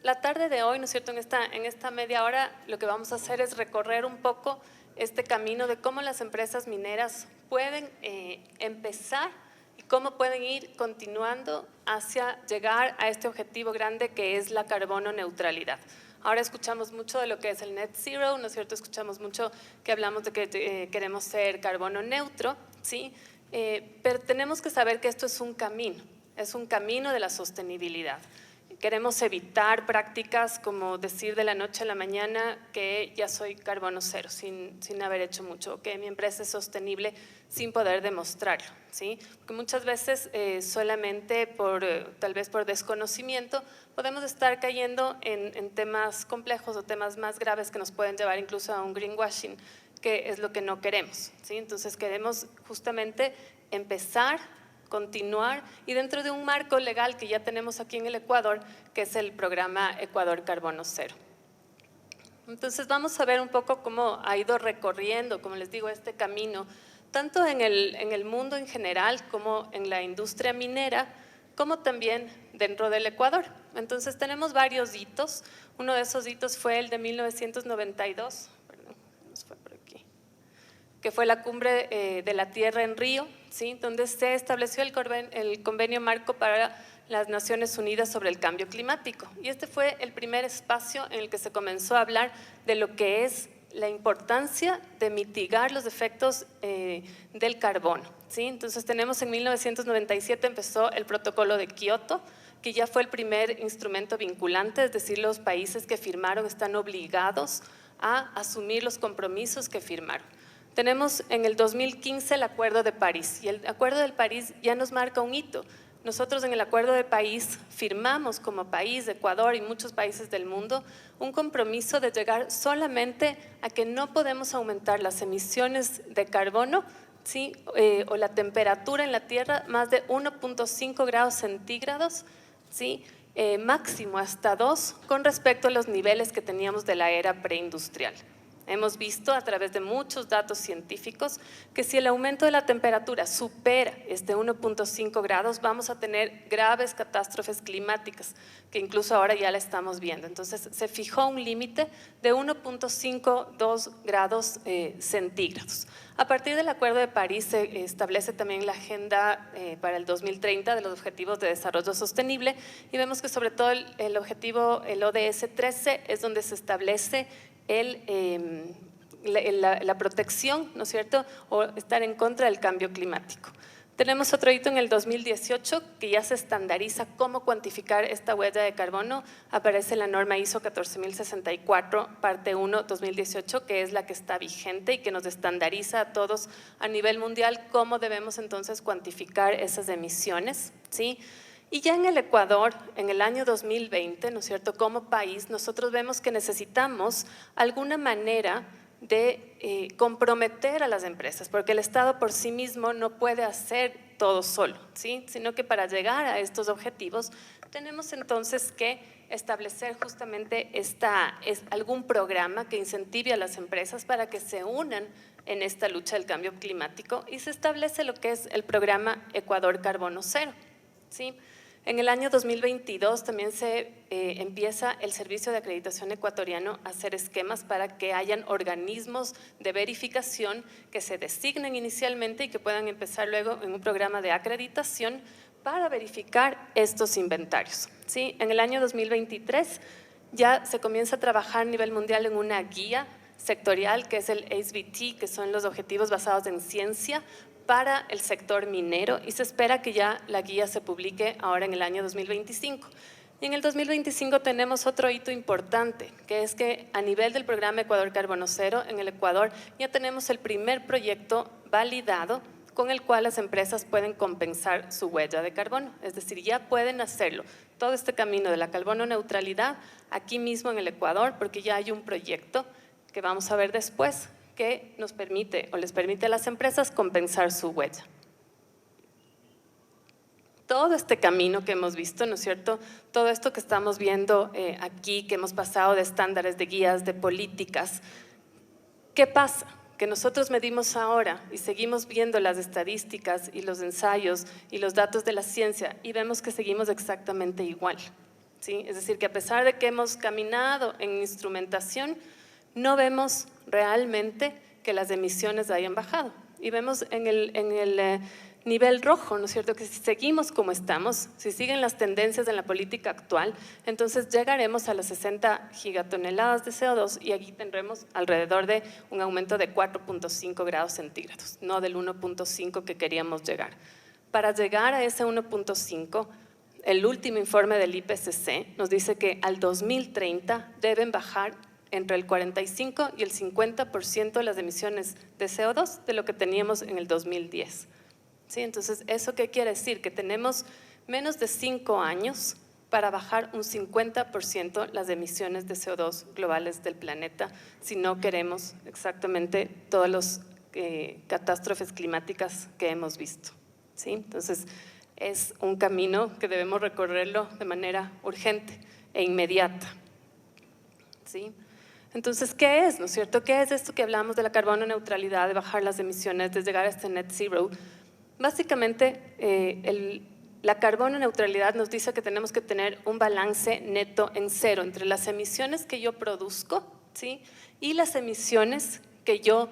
la tarde de hoy, ¿no es cierto?, en esta media hora, lo que vamos a hacer es recorrer un poco este camino de cómo las empresas mineras pueden empezar y cómo pueden ir continuando hacia llegar a este objetivo grande que es la carbono neutralidad. Ahora escuchamos mucho de lo que es el net zero, ¿no es cierto? Escuchamos mucho que hablamos de que queremos ser carbono neutro, ¿sí? Pero tenemos que saber que esto es un camino de la sostenibilidad. Queremos evitar prácticas como decir de la noche a la mañana que ya soy carbono cero sin haber hecho mucho, o que mi empresa es sostenible sin poder demostrarlo, ¿sí? Porque muchas veces solamente tal vez por desconocimiento podemos estar cayendo en temas complejos o temas más graves que nos pueden llevar incluso a un greenwashing, que es lo que no queremos, ¿sí? Entonces queremos justamente empezar, continuar y dentro de un marco legal que ya tenemos aquí en el Ecuador, que es el programa Ecuador Carbono Cero. Entonces vamos a ver un poco cómo ha ido recorriendo, como les digo, este camino, tanto en el mundo en general como en la industria minera, como también dentro del Ecuador. Entonces tenemos varios hitos. Uno de esos hitos fue el de 1992, que fue la cumbre de la Tierra en Río, ¿sí?, donde se estableció el convenio marco para las Naciones Unidas sobre el cambio climático. Y este fue el primer espacio en el que se comenzó a hablar de lo que es la importancia de mitigar los efectos del carbono, ¿sí? Entonces tenemos en 1997 empezó el protocolo de Kioto, que ya fue el primer instrumento vinculante, es decir, los países que firmaron están obligados a asumir los compromisos que firmaron. Tenemos en el 2015 el Acuerdo de París y el Acuerdo de París ya nos marca un hito. Nosotros en el Acuerdo de París firmamos como país, Ecuador y muchos países del mundo, un compromiso de llegar solamente a que no podemos aumentar las emisiones de carbono, ¿sí?, o la temperatura en la Tierra más de 1.5 grados centígrados, ¿sí?, máximo hasta 2 con respecto a los niveles que teníamos de la era preindustrial. Hemos visto a través de muchos datos científicos que si el aumento de la temperatura supera este 1.5 grados, vamos a tener graves catástrofes climáticas, que incluso ahora ya la estamos viendo. Entonces, se fijó un límite de 1.52 grados centígrados. A partir del Acuerdo de París se establece también la Agenda para el 2030 de los Objetivos de Desarrollo Sostenible y vemos que sobre todo el objetivo, el ODS 13, es donde se establece la protección, ¿no es cierto?, o estar en contra del cambio climático. Tenemos otro hito en el 2018 que ya se estandariza cómo cuantificar esta huella de carbono. Aparece la norma ISO 14064, parte 1, 2018, que es la que está vigente y que nos estandariza a todos a nivel mundial cómo debemos entonces cuantificar esas emisiones, ¿sí? Y ya en el Ecuador, en el año 2020, ¿no es cierto?, como país, nosotros vemos que necesitamos alguna manera de comprometer a las empresas, porque el Estado por sí mismo no puede hacer todo solo, ¿sí?, sino que para llegar a estos objetivos tenemos entonces que establecer justamente algún programa que incentive a las empresas para que se unan en esta lucha del cambio climático y se establece lo que es el programa Ecuador Carbono Cero, ¿sí? En el año 2022 también se empieza el Servicio de Acreditación Ecuatoriano a hacer esquemas para que hayan organismos de verificación que se designen inicialmente y que puedan empezar luego en un programa de acreditación para verificar estos inventarios, ¿sí? En el año 2023 ya se comienza a trabajar a nivel mundial en una guía sectorial que es el SBT, que son los objetivos basados en ciencia para el sector minero y se espera que ya la guía se publique ahora en el año 2025. Y en el 2025 tenemos otro hito importante, que es que a nivel del programa Ecuador Carbono Cero, en el Ecuador ya tenemos el primer proyecto validado con el cual las empresas pueden compensar su huella de carbono, es decir, ya pueden hacerlo, todo este camino de la carbono neutralidad aquí mismo en el Ecuador, porque ya hay un proyecto que vamos a ver después, que nos permite o les permite a las empresas compensar su huella. Todo este camino que hemos visto, ¿no es cierto?, todo esto que estamos viendo aquí, que hemos pasado de estándares, de guías, de políticas, ¿qué pasa? Que nosotros medimos ahora y seguimos viendo las estadísticas y los ensayos y los datos de la ciencia y vemos que seguimos exactamente igual, ¿sí? Es decir, que a pesar de que hemos caminado en instrumentación, no vemos realmente que las emisiones hayan bajado. Y vemos en el nivel rojo, ¿no es cierto?, que si seguimos como estamos, si siguen las tendencias en la política actual, entonces llegaremos a las 60 gigatoneladas de CO2 y aquí tendremos alrededor de un aumento de 4.5 grados centígrados, no del 1.5 que queríamos llegar. Para llegar a ese 1.5, el último informe del IPCC nos dice que al 2030 deben bajar entre el 45 y el 50% de las emisiones de CO2 de lo que teníamos en el 2010. ¿Sí? Entonces, ¿eso qué quiere decir? Que tenemos menos de 5 años para bajar un 50% las emisiones de CO2 globales del planeta si no queremos exactamente todas las catástrofes climáticas que hemos visto. ¿Sí? Entonces, es un camino que debemos recorrerlo de manera urgente e inmediata. ¿Sí? Entonces, ¿qué es? ¿No es cierto? ¿Qué es esto que hablamos de la carbono neutralidad, de bajar las emisiones, de llegar a este net zero? Básicamente, la carbono neutralidad nos dice que tenemos que tener un balance neto en cero entre las emisiones que yo produzco, ¿sí?, y las emisiones que yo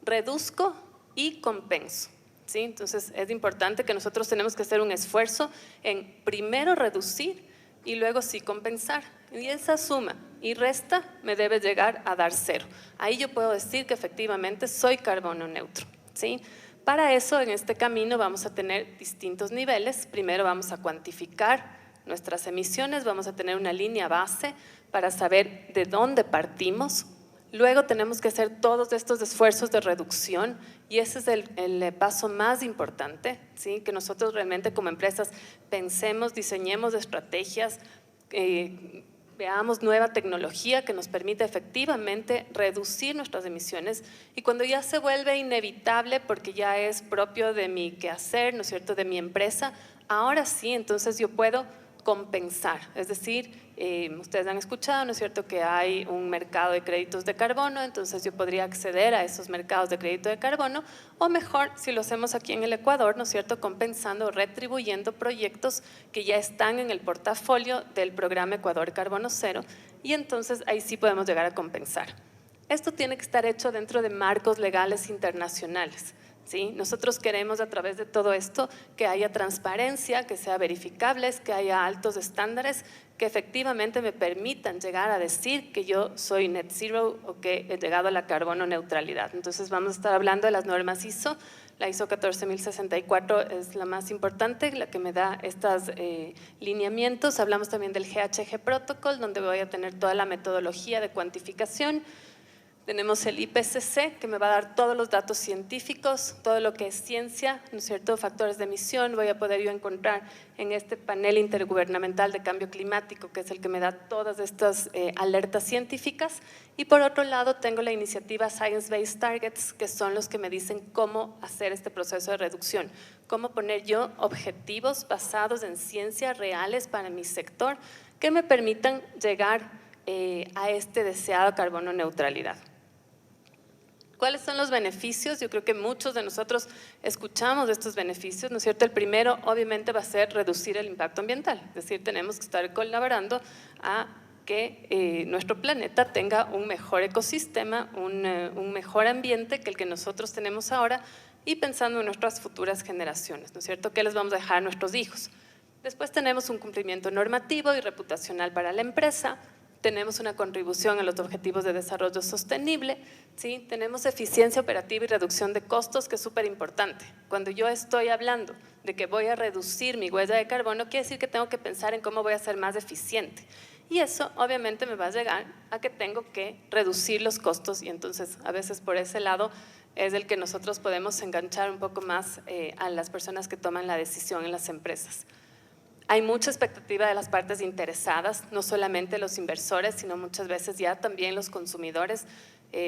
reduzco y compenso. ¿Sí? Entonces, es importante que nosotros tenemos que hacer un esfuerzo en primero reducir y luego sí compensar. Y esa suma y resta me debe llegar a dar cero. Ahí yo puedo decir que efectivamente soy carbono neutro. ¿Sí? Para eso, en este camino vamos a tener distintos niveles. Primero vamos a cuantificar nuestras emisiones, vamos a tener una línea base para saber de dónde partimos. Luego tenemos que hacer todos estos esfuerzos de reducción y ese es el paso más importante, ¿sí? Que nosotros realmente como empresas pensemos, diseñemos estrategias, veamos nueva tecnología que nos permita efectivamente reducir nuestras emisiones y cuando ya se vuelve inevitable porque ya es propio de mi quehacer, ¿no es cierto?, de mi empresa, ahora sí, entonces yo puedo compensar, es decir, ustedes han escuchado, ¿no es cierto?, que hay un mercado de créditos de carbono, entonces yo podría acceder a esos mercados de crédito de carbono o mejor, si lo hacemos aquí en el Ecuador, ¿no es cierto?, compensando, retribuyendo proyectos que ya están en el portafolio del programa Ecuador Carbono Cero y entonces ahí sí podemos llegar a compensar. Esto tiene que estar hecho dentro de marcos legales internacionales. ¿Sí? Nosotros queremos a través de todo esto que haya transparencia, que sea verificables, que haya altos estándares que efectivamente me permitan llegar a decir que yo soy net zero o que he llegado a la carbono neutralidad. Entonces vamos a estar hablando de las normas ISO. La ISO 14064 es la más importante, la que me da estos lineamientos. Hablamos también del GHG Protocol, donde voy a tener toda la metodología de cuantificación. Tenemos el IPCC, que me va a dar todos los datos científicos, todo lo que es ciencia, ¿no es cierto?, factores de emisión. Voy a poder yo encontrar en este panel intergubernamental de cambio climático, que es el que me da todas estas alertas científicas. Y por otro lado, tengo la iniciativa Science Based Targets, que son los que me dicen cómo hacer este proceso de reducción, cómo poner yo objetivos basados en ciencia reales para mi sector, que me permitan llegar a este deseado carbono neutralidad. ¿Cuáles son los beneficios? Yo creo que muchos de nosotros escuchamos de estos beneficios, ¿no es cierto? El primero, obviamente, va a ser reducir el impacto ambiental, es decir, tenemos que estar colaborando a que nuestro planeta tenga un mejor ecosistema, un mejor ambiente que el que nosotros tenemos ahora y pensando en nuestras futuras generaciones, ¿no es cierto? ¿Qué les vamos a dejar a nuestros hijos? Después tenemos un cumplimiento normativo y reputacional para la empresa. Tenemos una contribución a los objetivos de desarrollo sostenible, ¿sí? Tenemos eficiencia operativa y reducción de costos, que es súper importante. Cuando yo estoy hablando de que voy a reducir mi huella de carbono, quiere decir que tengo que pensar en cómo voy a ser más eficiente. Y eso obviamente me va a llegar a que tengo que reducir los costos y entonces a veces por ese lado es el que nosotros podemos enganchar un poco más a las personas que toman la decisión en las empresas. Hay mucha expectativa de las partes interesadas, no solamente los inversores, sino muchas veces ya también los consumidores.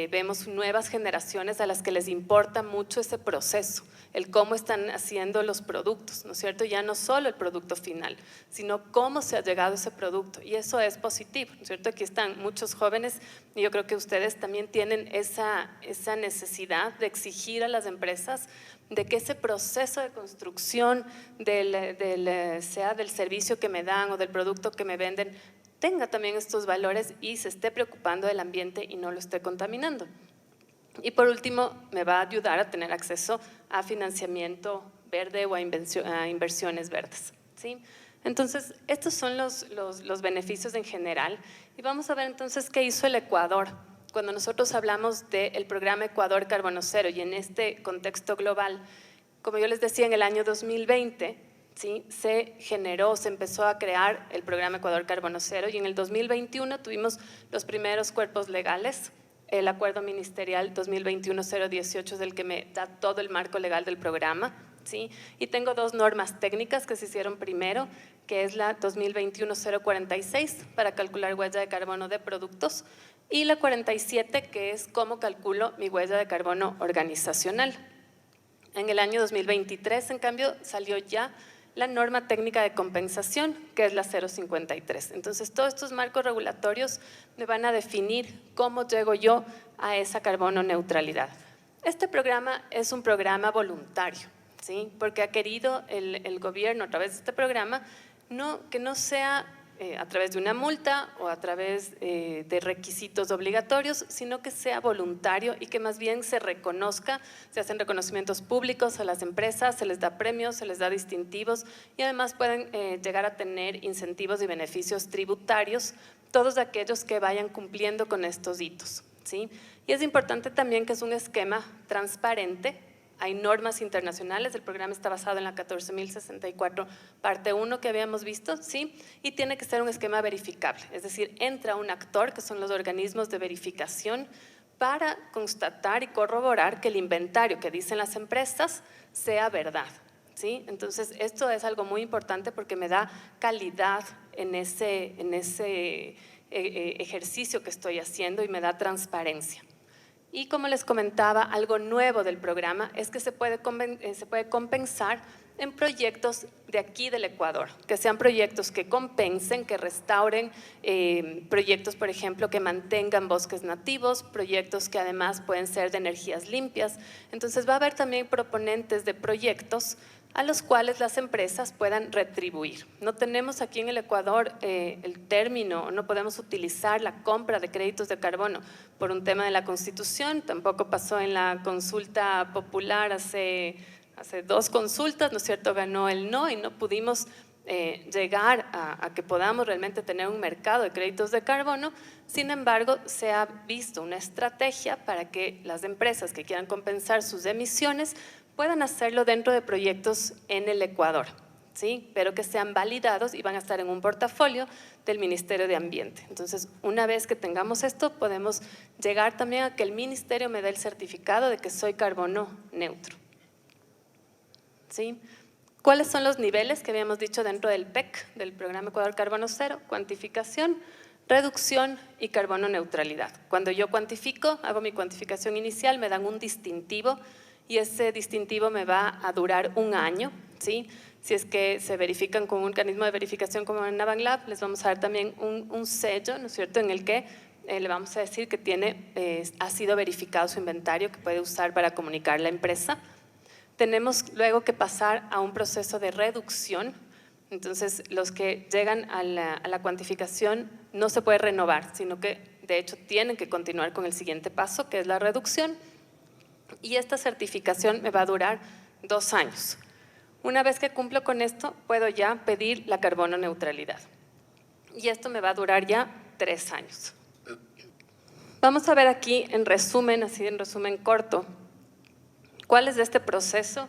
vemos nuevas generaciones a las que les importa mucho ese proceso, el cómo están haciendo los productos, ¿no es cierto? Ya no solo el producto final, sino cómo se ha llegado a ese producto, y eso es positivo, ¿no es cierto? Aquí están muchos jóvenes y yo creo que ustedes también tienen esa necesidad de exigir a las empresas de que ese proceso de construcción sea del servicio que me dan o del producto que me venden tenga también estos valores y se esté preocupando del ambiente y no lo esté contaminando. Y por último, me va a ayudar a tener acceso a financiamiento verde o a inversiones verdes, ¿sí? Entonces, estos son los beneficios en general. Y vamos a ver entonces qué hizo el Ecuador cuando nosotros hablamos del programa Ecuador Carbono Cero y en este contexto global. Como yo les decía, en el año 2020, ¿sí?, se empezó a crear el programa Ecuador Carbono Cero y en el 2021 tuvimos los primeros cuerpos legales. El acuerdo ministerial 2021-018 es el que me da todo el marco legal del programa, ¿sí? Y tengo dos normas técnicas que se hicieron primero, que es la 2021-046 para calcular huella de carbono de productos y la 47, que es cómo calculo mi huella de carbono organizacional. En el año 2023, en cambio, salió ya la norma técnica de compensación, que es la 053. Entonces, todos estos marcos regulatorios me van a definir cómo llego yo a esa carbono neutralidad. Este programa es un programa voluntario, ¿sí?, porque ha querido el gobierno, a través de este programa, que no sea a través de una multa o a través de requisitos obligatorios, sino que sea voluntario y que más bien se reconozca, se hacen reconocimientos públicos a las empresas, se les da premios, se les da distintivos y además pueden llegar a tener incentivos y beneficios tributarios, todos aquellos que vayan cumpliendo con estos hitos, ¿sí? Y es importante también que es un esquema transparente. Hay normas internacionales, el programa está basado en la 14.064, parte 1 que habíamos visto, ¿sí? Y tiene que ser un esquema verificable, es decir, entra un actor, que son los organismos de verificación, para constatar y corroborar que el inventario que dicen las empresas sea verdad, ¿sí? Entonces, esto es algo muy importante porque me da calidad en ese ejercicio que estoy haciendo y me da transparencia. Y como les comentaba, algo nuevo del programa es que se puede compensar en proyectos de aquí del Ecuador, que sean proyectos que compensen, que restauren, proyectos, por ejemplo, que mantengan bosques nativos, proyectos que además pueden ser de energías limpias. Entonces va a haber también proponentes de proyectos a los cuales las empresas puedan retribuir. No tenemos aquí en el Ecuador el término, no podemos utilizar la compra de créditos de carbono por un tema de la Constitución, tampoco pasó en la consulta popular hace 2 consultas, ¿no es cierto?, ganó el no y no pudimos llegar a que podamos realmente tener un mercado de créditos de carbono. Sin embargo, se ha visto una estrategia para que las empresas que quieran compensar sus emisiones puedan hacerlo dentro de proyectos en el Ecuador, ¿sí?, pero que sean validados y van a estar en un portafolio del Ministerio de Ambiente. Entonces, una vez que tengamos esto, podemos llegar también a que el Ministerio me dé el certificado de que soy carbono neutro, ¿sí? ¿Cuáles son los niveles que habíamos dicho dentro del PEC, del Programa Ecuador Carbono Cero? Cuantificación, reducción y carbono neutralidad. Cuando yo cuantifico, hago mi cuantificación inicial, me dan un distintivo y ese distintivo me va a durar 1 año, ¿sí? Si es que se verifican con un organismo de verificación como en Navanlab, les vamos a dar también un sello, ¿no es cierto?, en el que le vamos a decir que ha sido verificado su inventario, que puede usar para comunicar la empresa. Tenemos luego que pasar a un proceso de reducción. Entonces, los que llegan a la cuantificación no se puede renovar, sino que de hecho tienen que continuar con el siguiente paso, que es la reducción. Y esta certificación me va a durar 2 años. Una vez que cumplo con esto, puedo ya pedir la carbono neutralidad. Y esto me va a durar ya 3 años. Vamos a ver aquí en resumen, así en resumen corto, cuál es este proceso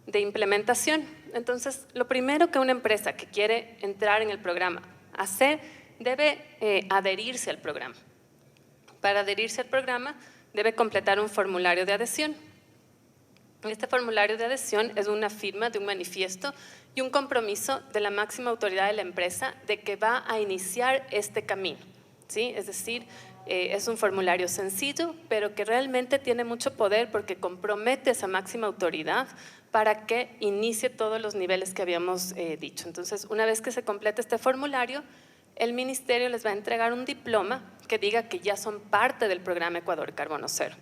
de implementación. Entonces, lo primero que una empresa que quiere entrar en el programa hacer, debe adherirse al programa. Para adherirse al programa, debe completar un formulario de adhesión. Este formulario de adhesión es una firma de un manifiesto y un compromiso de la máxima autoridad de la empresa de que va a iniciar este camino, ¿sí? Es decir, Es un formulario sencillo, pero que realmente tiene mucho poder porque compromete esa máxima autoridad para que inicie todos los niveles que habíamos dicho. Entonces, una vez que se complete este formulario, el ministerio les va a entregar un diploma que diga que ya son parte del programa Ecuador Carbono Cero.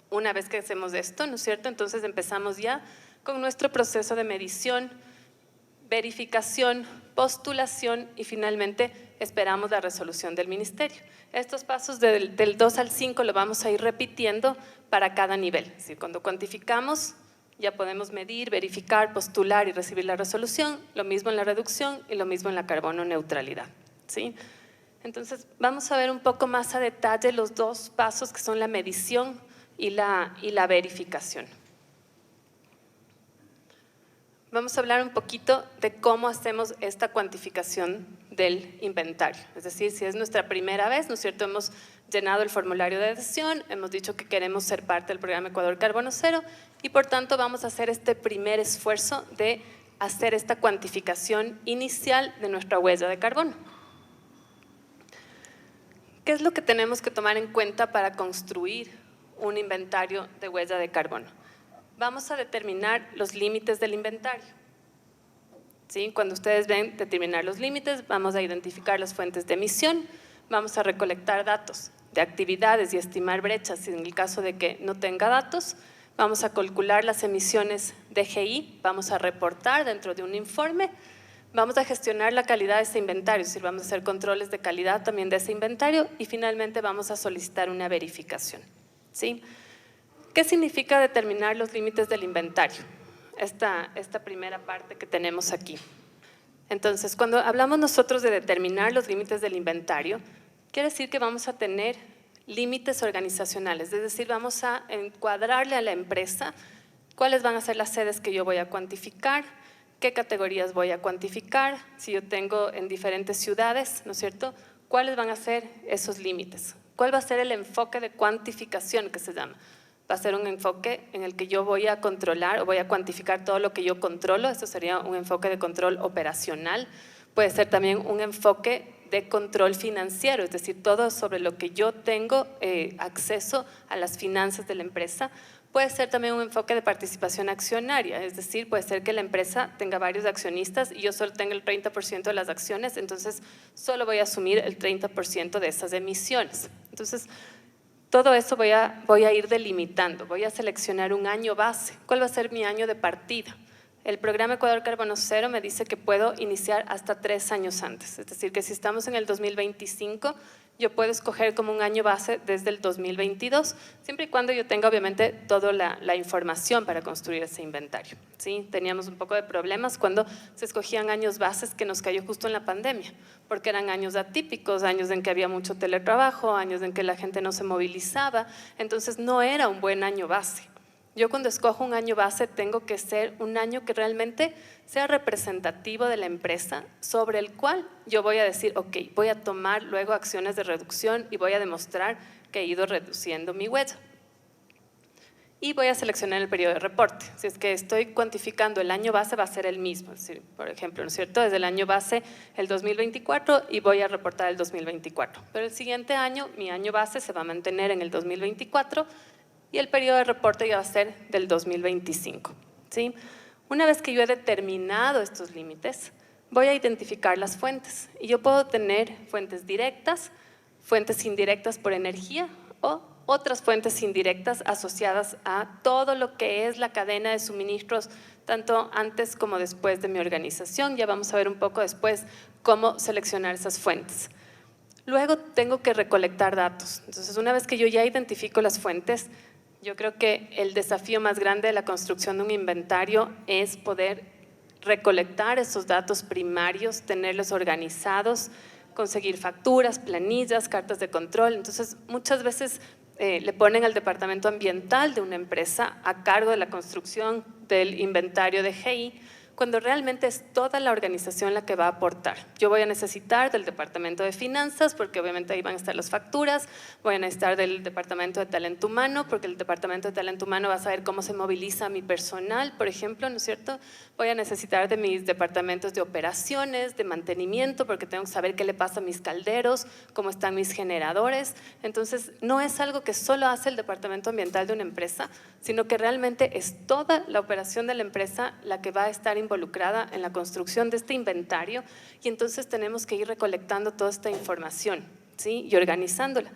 Una vez que hacemos esto, ¿no es cierto? Entonces empezamos ya con nuestro proceso de medición, verificación, postulación y finalmente esperamos la resolución del ministerio. Estos pasos del 2 al 5 lo vamos a ir repitiendo para cada nivel. Es decir, cuando cuantificamos ya podemos medir, verificar, postular y recibir la resolución, lo mismo en la reducción y lo mismo en la carbono neutralidad, ¿sí? Entonces vamos a ver un poco más a detalle los dos pasos que son la medición y la verificación. Vamos a hablar un poquito de cómo hacemos esta cuantificación del inventario. Es decir, si es nuestra primera vez, ¿no es cierto? Hemos llenado el formulario de adhesión, hemos dicho que queremos ser parte del programa Ecuador Carbono Cero y por tanto vamos a hacer este primer esfuerzo de hacer esta cuantificación inicial de nuestra huella de carbono. ¿Qué es lo que tenemos que tomar en cuenta para construir un inventario de huella de carbono? Vamos a determinar los límites del inventario. ¿Sí? Cuando ustedes ven determinar los límites, vamos a identificar las fuentes de emisión, vamos a recolectar datos de actividades y estimar brechas en el caso de que no tenga datos, vamos a calcular las emisiones de GI, vamos a reportar dentro de un informe, vamos a gestionar la calidad de ese inventario, es decir, vamos a hacer controles de calidad también de ese inventario y finalmente vamos a solicitar una verificación. ¿Sí? ¿Qué significa determinar los límites del inventario? Esta primera parte que tenemos aquí. Entonces, cuando hablamos nosotros de determinar los límites del inventario, quiere decir que vamos a tener límites organizacionales, es decir, vamos a encuadrarle a la empresa cuáles van a ser las sedes que yo voy a cuantificar, qué categorías voy a cuantificar, si yo tengo en diferentes ciudades, ¿no es cierto?, cuáles van a ser esos límites, cuál va a ser el enfoque de cuantificación que se llama. Va a ser un enfoque en el que yo voy a controlar o voy a cuantificar todo lo que yo controlo, esto sería un enfoque de control operacional, puede ser también un enfoque de control financiero, es decir, todo sobre lo que yo tengo acceso a las finanzas de la empresa, puede ser también un enfoque de participación accionaria, es decir, puede ser que la empresa tenga varios accionistas y yo solo tenga el 30% de las acciones, entonces solo voy a asumir el 30% de esas emisiones. Entonces, todo eso voy a ir delimitando, voy a seleccionar un año base. ¿Cuál va a ser mi año de partida? El programa Ecuador Carbono Cero me dice que puedo iniciar hasta 3 años antes, es decir, que si estamos en el 2025, yo puedo escoger como un año base desde el 2022, siempre y cuando yo tenga obviamente toda la información para construir ese inventario. ¿Sí? Teníamos un poco de problemas cuando se escogían años bases que nos cayó justo en la pandemia, porque eran años atípicos, años en que había mucho teletrabajo, años en que la gente no se movilizaba, entonces no era un buen año base. Yo cuando escojo un año base tengo que ser un año que realmente sea representativo de la empresa sobre el cual yo voy a decir, ok, voy a tomar luego acciones de reducción y voy a demostrar que he ido reduciendo mi huella. Y voy a seleccionar el periodo de reporte. Si es que estoy cuantificando el año base va a ser el mismo, es decir, por ejemplo, ¿no es cierto? Desde el año base el 2024 y voy a reportar el 2024. Pero el siguiente año, mi año base se va a mantener en el 2024 y el periodo de reporte ya va a ser del 2025. ¿Sí? Una vez que yo he determinado estos límites, voy a identificar las fuentes. Y yo puedo tener fuentes directas, fuentes indirectas por energía o otras fuentes indirectas asociadas a todo lo que es la cadena de suministros, tanto antes como después de mi organización. Ya vamos a ver un poco después cómo seleccionar esas fuentes. Luego tengo que recolectar datos. Entonces, una vez que yo ya identifico las fuentes, yo creo que el desafío más grande de la construcción de un inventario es poder recolectar esos datos primarios, tenerlos organizados, conseguir facturas, planillas, cartas de control. Entonces, muchas veces le ponen al departamento ambiental de una empresa a cargo de la construcción del inventario de GI, cuando realmente es toda la organización la que va a aportar. Yo voy a necesitar del departamento de finanzas, porque obviamente ahí van a estar las facturas, voy a necesitar del departamento de talento humano, porque el departamento de talento humano va a saber cómo se moviliza mi personal, por ejemplo, ¿no es cierto? Voy a necesitar de mis departamentos de operaciones, de mantenimiento, porque tengo que saber qué le pasa a mis calderos, cómo están mis generadores. Entonces, no es algo que solo hace el departamento ambiental de una empresa, sino que realmente es toda la operación de la empresa la que va a estar involucrada en la construcción de este inventario, y entonces tenemos que ir recolectando toda esta información, ¿sí? Y organizándola.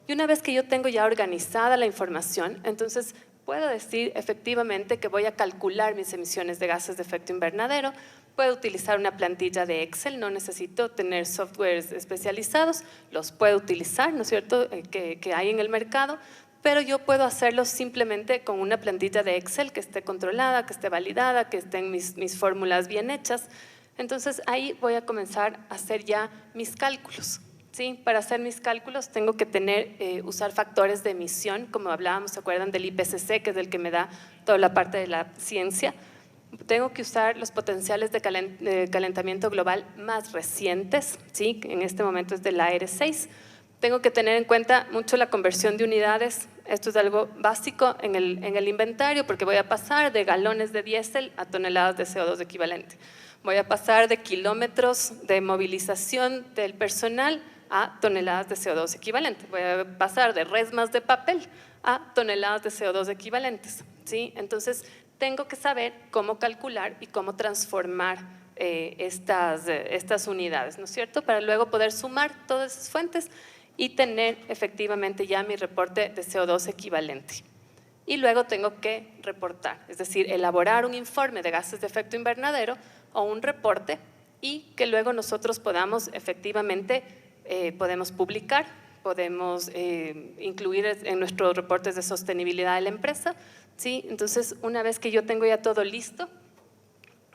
Y una vez que yo tengo ya organizada la información, entonces puedo decir efectivamente que voy a calcular mis emisiones de gases de efecto invernadero. Puedo utilizar una plantilla de Excel, no necesito tener softwares especializados, los puedo utilizar, ¿no es cierto?, que hay en el mercado, pero yo puedo hacerlo simplemente con una plantilla de Excel que esté controlada, que esté validada, que estén mis fórmulas bien hechas. Entonces ahí voy a comenzar a hacer ya mis cálculos. ¿Sí? Para hacer mis cálculos tengo que usar factores de emisión, como hablábamos, ¿se acuerdan del IPCC, que es el que me da toda la parte de la ciencia? Tengo que usar los potenciales de calentamiento global más recientes, ¿sí? En este momento es del AR6. Tengo que tener en cuenta mucho la conversión de unidades. Esto es algo básico en el inventario, porque voy a pasar de galones de diésel a toneladas de CO2 equivalente. Voy a pasar de kilómetros de movilización del personal a toneladas de CO2 equivalente. Voy a pasar de resmas de papel a toneladas de CO2 equivalentes, ¿sí? Entonces, tengo que saber cómo calcular y cómo transformar estas unidades, ¿no es cierto?, para luego poder sumar todas esas fuentes y tener efectivamente ya mi reporte de CO2 equivalente. Y luego tengo que reportar, es decir, elaborar un informe de gases de efecto invernadero o un reporte, y que luego nosotros podamos efectivamente podemos publicar, podemos incluir en nuestros reportes de sostenibilidad de la empresa, ¿sí? Entonces, una vez que yo tengo ya todo listo,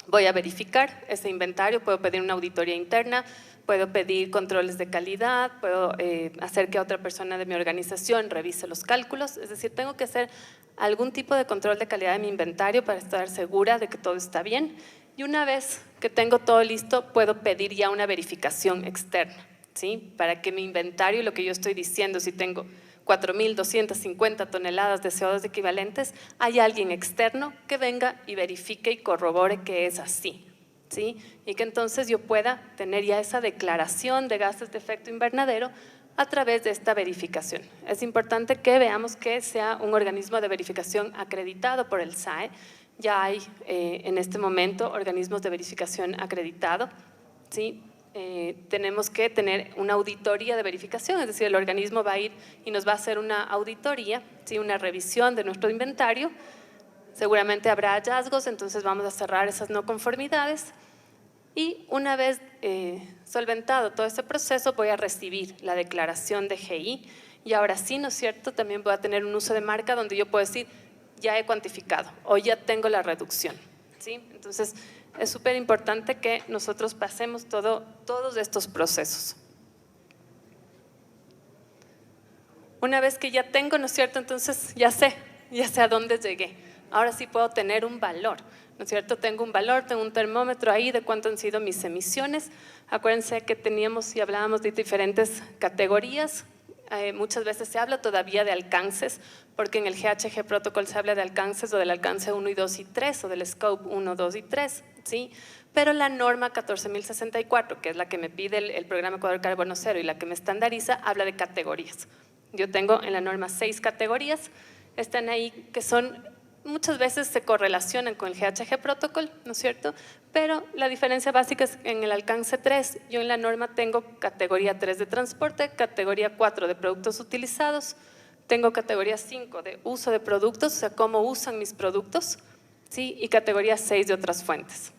voy a verificar ese inventario, puedo pedir una auditoría interna, puedo pedir controles de calidad, puedo hacer que otra persona de mi organización revise los cálculos, es decir, tengo que hacer algún tipo de control de calidad de mi inventario para estar segura de que todo está bien, y una vez que tengo todo listo, puedo pedir ya una verificación externa, ¿sí? Para que mi inventario y lo que yo estoy diciendo, si tengo 4.250 toneladas de CO2 equivalentes, hay alguien externo que venga y verifique y corrobore que es así, ¿sí? Y que entonces yo pueda tener ya esa declaración de gases de efecto invernadero a través de esta verificación. Es importante que veamos que sea un organismo de verificación acreditado por el SAE. Ya hay en este momento organismos de verificación acreditado, ¿sí? Tenemos que tener una auditoría de verificación, es decir, el organismo va a ir y nos va a hacer una auditoría, ¿sí? Una revisión de nuestro inventario. Seguramente habrá hallazgos, entonces vamos a cerrar esas no conformidades, y una vez solventado todo este proceso voy a recibir la declaración de GI, y ahora sí, ¿no es cierto?, también voy a tener un uso de marca donde yo puedo decir ya he cuantificado o ya tengo la reducción, ¿sí? Entonces, es súper importante que nosotros pasemos todos estos procesos. Una vez que ya tengo, ¿no es cierto?, entonces ya sé a dónde llegué. Ahora sí puedo tener un valor, ¿no es cierto? Tengo un valor, tengo un termómetro ahí de cuánto han sido mis emisiones. Acuérdense que teníamos y hablábamos de diferentes categorías. Muchas veces se habla todavía de alcances, porque en el GHG Protocol se habla de alcances o del alcance 1 y 2 y 3 o del scope 1, 2 y 3, ¿sí? Pero la norma 14.064, que es la que me pide el programa Ecuador Carbono Cero y la que me estandariza, habla de categorías. Yo tengo en la norma 6 categorías, están ahí, que son, muchas veces se correlacionan con el GHG Protocol, ¿no es cierto? Pero la diferencia básica es en el alcance 3, yo en la norma tengo categoría 3 de transporte, categoría 4 de productos utilizados, tengo categoría 5 de uso de productos, o sea, cómo usan mis productos, ¿sí? Y categoría 6 de otras fuentes.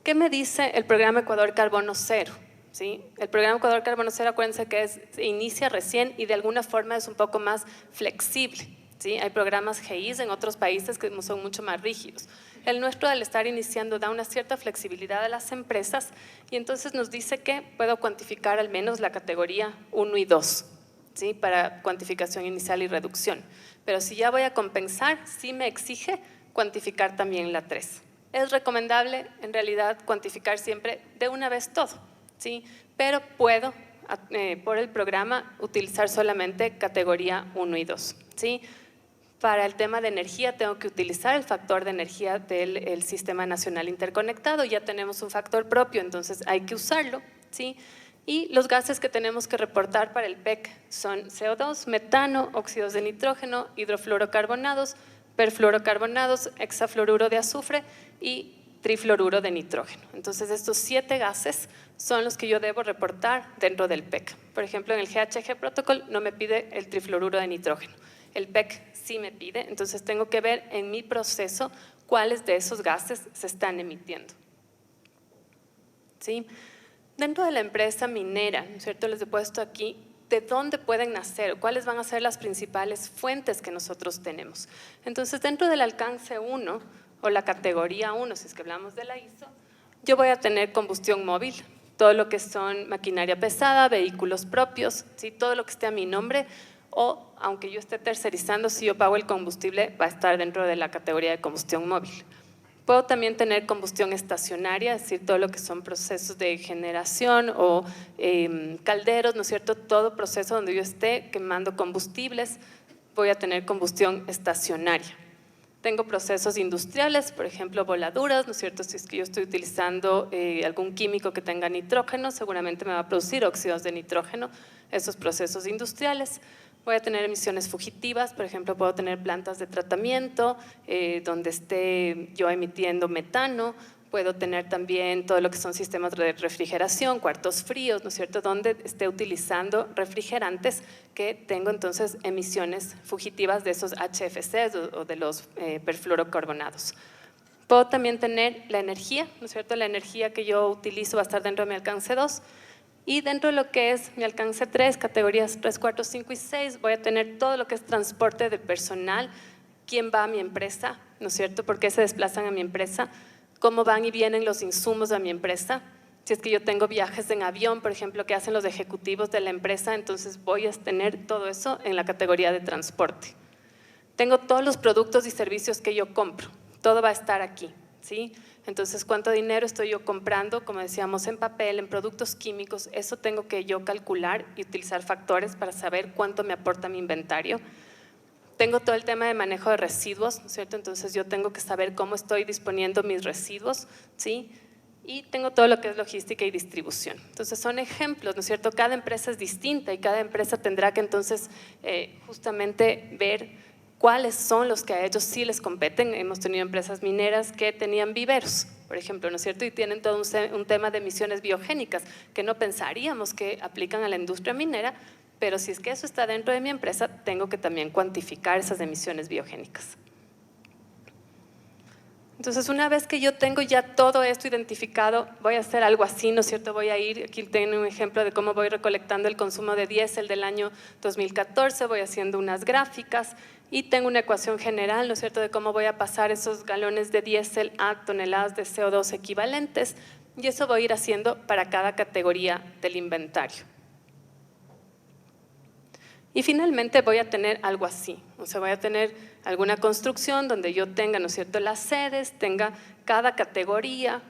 ¿Qué me dice el programa Ecuador Carbono Cero? ¿Sí? El programa Ecuador Carbono Cero, acuérdense que se inicia recién y de alguna forma es un poco más flexible, ¿sí? Hay programas GIs en otros países que son mucho más rígidos. El nuestro, al estar iniciando, da una cierta flexibilidad a las empresas, y entonces nos dice que puedo cuantificar al menos la categoría 1 y 2, ¿sí? Para cuantificación inicial y reducción. Pero si ya voy a compensar, sí me exige cuantificar también la 3. Es recomendable, en realidad, cuantificar siempre de una vez todo, ¿sí? Pero puedo, por el programa, utilizar solamente categoría 1 y 2, ¿sí? Para el tema de energía tengo que utilizar el factor de energía del Sistema Nacional Interconectado. Ya tenemos un factor propio, entonces hay que usarlo, ¿sí? Y los gases que tenemos que reportar para el PEC son CO2, metano, óxidos de nitrógeno, hidrofluorocarbonados, perfluorocarbonados, hexafluoruro de azufre y trifluoruro de nitrógeno. Entonces, estos 7 gases son los que yo debo reportar dentro del PEC. Por ejemplo, en el GHG Protocol no me pide el trifluoruro de nitrógeno. El PEC sí me pide, entonces tengo que ver en mi proceso cuáles de esos gases se están emitiendo. ¿Sí? Dentro de la empresa minera, ¿no es cierto? Les he puesto aquí de dónde pueden nacer, cuáles van a ser las principales fuentes que nosotros tenemos. Entonces, dentro del alcance 1 o la categoría 1, si es que hablamos de la ISO, yo voy a tener combustión móvil, todo lo que son maquinaria pesada, vehículos propios, ¿sí? Todo lo que esté a mi nombre, o aunque yo esté tercerizando, si yo pago el combustible, va a estar dentro de la categoría de combustión móvil. Puedo también tener combustión estacionaria, es decir, todo lo que son procesos de generación o calderos, ¿no es cierto? Todo proceso donde yo esté quemando combustibles, voy a tener combustión estacionaria. Tengo procesos industriales, por ejemplo, voladuras, ¿no es cierto? Si es que yo estoy utilizando algún químico que tenga nitrógeno, seguramente me va a producir óxidos de nitrógeno, esos procesos industriales. Voy a tener emisiones fugitivas, por ejemplo, puedo tener plantas de tratamiento donde esté yo emitiendo metano, puedo tener también todo lo que son sistemas de refrigeración, cuartos fríos, ¿no es cierto?, donde esté utilizando refrigerantes que tengo entonces emisiones fugitivas de esos HFCs o de los perfluorocarbonados. Puedo también tener la energía, ¿no es cierto?, la energía que yo utilizo va a estar dentro de mi alcance 2, y dentro de lo que es mi alcance 3, categorías 3, 4, 5 y 6, voy a tener todo lo que es transporte de personal, quién va a mi empresa, ¿no es cierto?, por qué se desplazan a mi empresa, cómo van y vienen los insumos a mi empresa. Si es que yo tengo viajes en avión, por ejemplo, que hacen los ejecutivos de la empresa, entonces voy a tener todo eso en la categoría de transporte. Tengo todos los productos y servicios que yo compro, todo va a estar aquí, ¿sí? Entonces, ¿cuánto dinero estoy yo comprando? Como decíamos, en papel, en productos químicos, eso tengo que yo calcular y utilizar factores para saber cuánto me aporta mi inventario. Tengo todo el tema de manejo de residuos, ¿no es cierto? Entonces, yo tengo que saber cómo estoy disponiendo mis residuos, ¿sí? Y tengo todo lo que es logística y distribución. Entonces, son ejemplos, ¿no es cierto? Cada empresa es distinta y cada empresa tendrá que entonces justamente ver cuáles son los que a ellos sí les competen. Hemos tenido empresas mineras que tenían viveros, por ejemplo, ¿no es cierto? Y tienen todo un tema de emisiones biogénicas que no pensaríamos que aplican a la industria minera, pero si es que eso está dentro de mi empresa, tengo que también cuantificar esas emisiones biogénicas. Entonces, una vez que yo tengo ya todo esto identificado, voy a hacer algo así, ¿no es cierto? Voy a ir, aquí tengo un ejemplo de cómo voy recolectando el consumo de diésel del año 2014, voy haciendo unas gráficas y tengo una ecuación general, ¿no es cierto?, de cómo voy a pasar esos galones de diésel a toneladas de CO2 equivalentes, y eso voy a ir haciendo para cada categoría del inventario. Y finalmente voy a tener algo así, o sea, voy a tener alguna construcción donde yo tenga, ¿no es cierto?, las sedes, tenga cada categoría,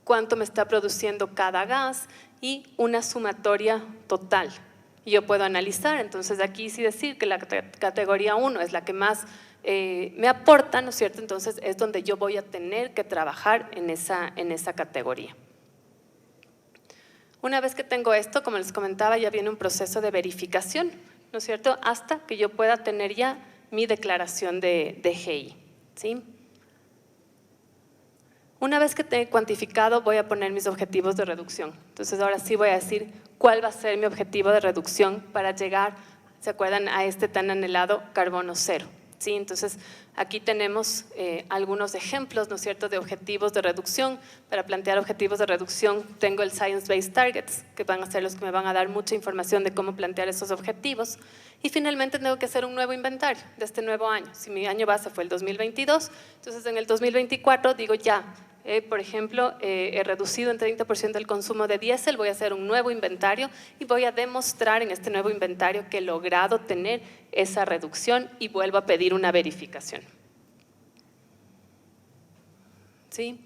cuánto me está produciendo cada gas y una sumatoria total. Y yo puedo analizar, entonces aquí sí decir que la categoría 1 es la que más me aporta, ¿no es cierto?, entonces es donde yo voy a tener que trabajar en esa categoría. Una vez que tengo esto, como les comentaba, ya viene un proceso de verificación, ¿no es cierto?, hasta que yo pueda tener ya mi declaración de GI, ¿sí? Una vez que tenga cuantificado, voy a poner mis objetivos de reducción. Entonces, ahora sí voy a decir cuál va a ser mi objetivo de reducción para llegar, ¿se acuerdan?, a este tan anhelado carbono cero, ¿sí? Entonces, aquí tenemos algunos ejemplos, ¿no es cierto?, de objetivos de reducción. Para plantear objetivos de reducción, tengo el Science Based Targets, que van a ser los que me van a dar mucha información de cómo plantear esos objetivos. Y finalmente tengo que hacer un nuevo inventario de este nuevo año. Si mi año base fue el 2022, entonces en el 2024 digo ya, por ejemplo, he reducido en 30% el consumo de diésel, voy a hacer un nuevo inventario y voy a demostrar en este nuevo inventario que he logrado tener esa reducción y vuelvo a pedir una verificación. ¿sí?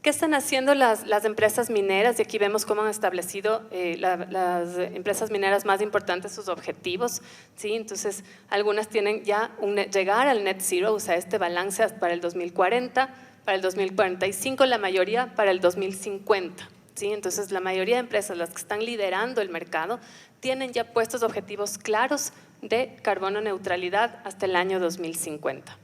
¿Qué están haciendo las empresas mineras? Y aquí vemos cómo han establecido las empresas mineras más importantes sus objetivos, ¿sí? Entonces, algunas tienen ya llegar al net zero, o sea, este balance para el 2040, para el 2045, la mayoría para el 2050, ¿sí? Entonces, la mayoría de empresas, las que están liderando el mercado, tienen ya puestos objetivos claros de carbono neutralidad hasta el año 2050.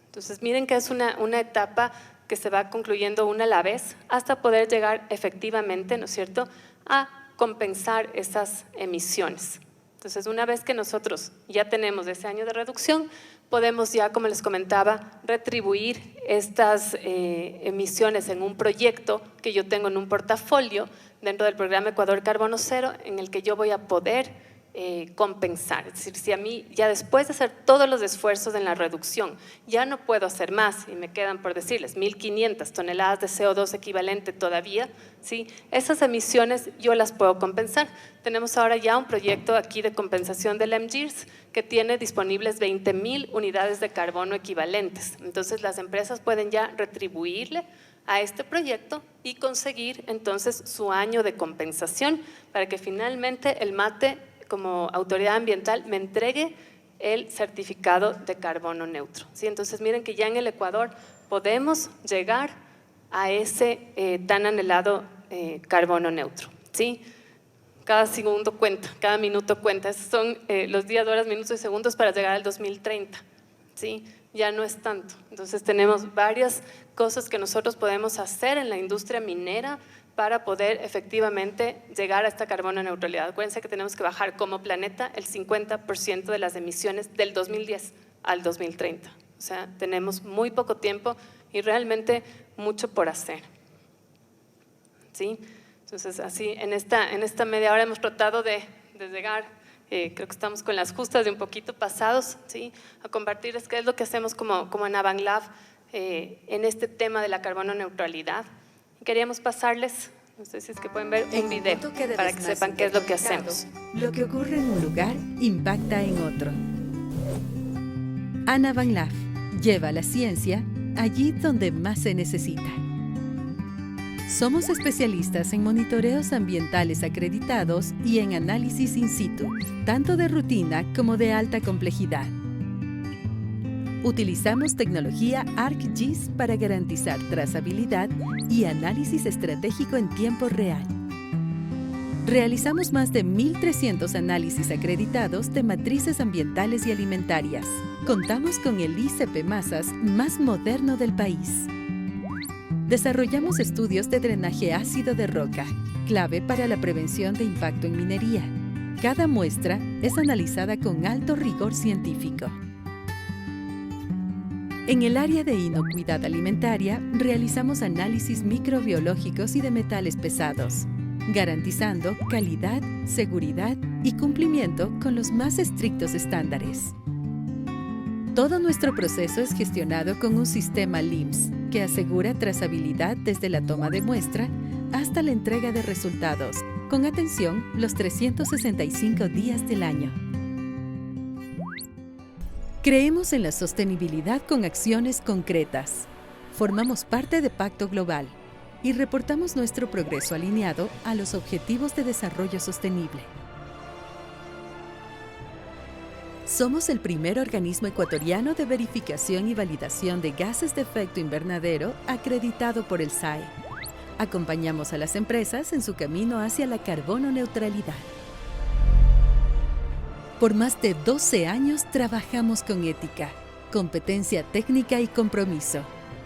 Entonces, miren que es una etapa que se va concluyendo una a la vez hasta poder llegar efectivamente, ¿no es cierto?, a compensar esas emisiones. Entonces, una vez que nosotros ya tenemos ese año de reducción, podemos ya, como les comentaba, retribuir estas emisiones en un proyecto que yo tengo en un portafolio dentro del programa Ecuador Carbono Cero, en el que yo voy a poder compensar. Es decir, si a mí ya después de hacer todos los esfuerzos en la reducción ya no puedo hacer más y me quedan, por decirles, 1.500 toneladas de CO2 equivalente todavía, ¿sí? Esas emisiones yo las puedo compensar. Tenemos ahora ya un proyecto aquí de compensación del MGIRS que tiene disponibles 20.000 unidades de carbono equivalentes. Entonces las empresas pueden ya retribuirle a este proyecto y conseguir entonces su año de compensación para que finalmente el MATE, como autoridad ambiental, me entregue el certificado de carbono neutro, ¿sí? Entonces miren que ya en el Ecuador podemos llegar a ese tan anhelado carbono neutro, ¿sí? Cada segundo cuenta, cada minuto cuenta. Esos son los días, horas, minutos y segundos para llegar al 2030, ¿sí? Ya no es tanto. Entonces tenemos varias cosas que nosotros podemos hacer en la industria minera para poder efectivamente llegar a esta carbono neutralidad. Acuérdense que tenemos que bajar como planeta el 50% de las emisiones del 2010 al 2030. O sea, tenemos muy poco tiempo y realmente mucho por hacer, ¿sí? Entonces, así, en esta media hora hemos tratado de llegar, creo que estamos con las justas de un poquito pasados, ¿sí?, a compartirles qué es lo que hacemos como Anavan Lab en este tema de la carbono neutralidad. Queríamos pasarles, no sé si es que pueden ver, un video para que sepan qué es lo que hacemos. Lo que ocurre en un lugar impacta en otro. Anavan Lab lleva la ciencia allí donde más se necesita. Somos especialistas en monitoreos ambientales acreditados y en análisis in situ, tanto de rutina como de alta complejidad. Utilizamos tecnología ArcGIS para garantizar trazabilidad y análisis estratégico en tiempo real. Realizamos más de 1.300 análisis acreditados de matrices ambientales y alimentarias. Contamos con el ICP Masas más moderno del país. Desarrollamos estudios de drenaje ácido de roca, clave para la prevención de impacto en minería. Cada muestra es analizada con alto rigor científico. En el área de inocuidad alimentaria, realizamos análisis microbiológicos y de metales pesados, garantizando calidad, seguridad y cumplimiento con los más estrictos estándares. Todo nuestro proceso es gestionado con un sistema LIMS que asegura trazabilidad desde la toma de muestra hasta la entrega de resultados, con atención los 365 días del año. Creemos en la sostenibilidad con acciones concretas. Formamos parte de Pacto Global y reportamos nuestro progreso alineado a los Objetivos de Desarrollo Sostenible. Somos el primer organismo ecuatoriano de verificación y validación de gases de efecto invernadero acreditado por el SAE. Acompañamos a las empresas en su camino hacia la carbono neutralidad. Por más de 12 años trabajamos con ética, competencia técnica y compromiso,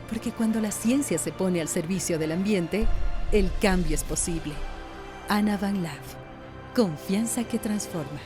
porque cuando la ciencia se pone al servicio del ambiente, el cambio es posible. Anavan Lab. Confianza que transforma.